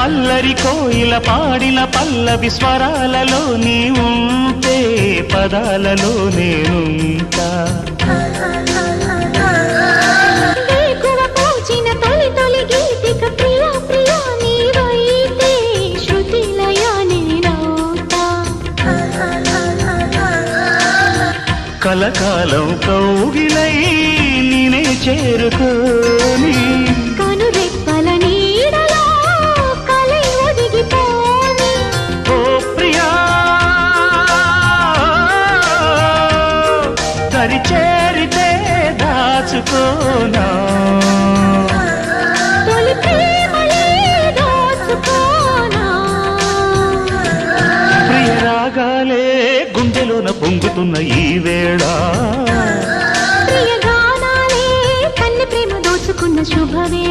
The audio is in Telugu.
అల్లరి కోయిల పాడిన పల్లవి స్వరాలలో నీ ఉంటే పదాలలో నేనుంటా కలకాలం కౌగిలై నేనే చేరుకోని కనురెప్పల నీడలో కలై ఒదిగిపోని ఓ ప్రియా దరి చేరితే దాచుకోనా తొలి ప్రేమలే దోచుకోనా ప్రియ రాగాలే గుండెలోన పొంగుతున్న ఈ వేళ ప్రియ గానాలే కన్నె ప్రేమ దోచుకున్న శుభవే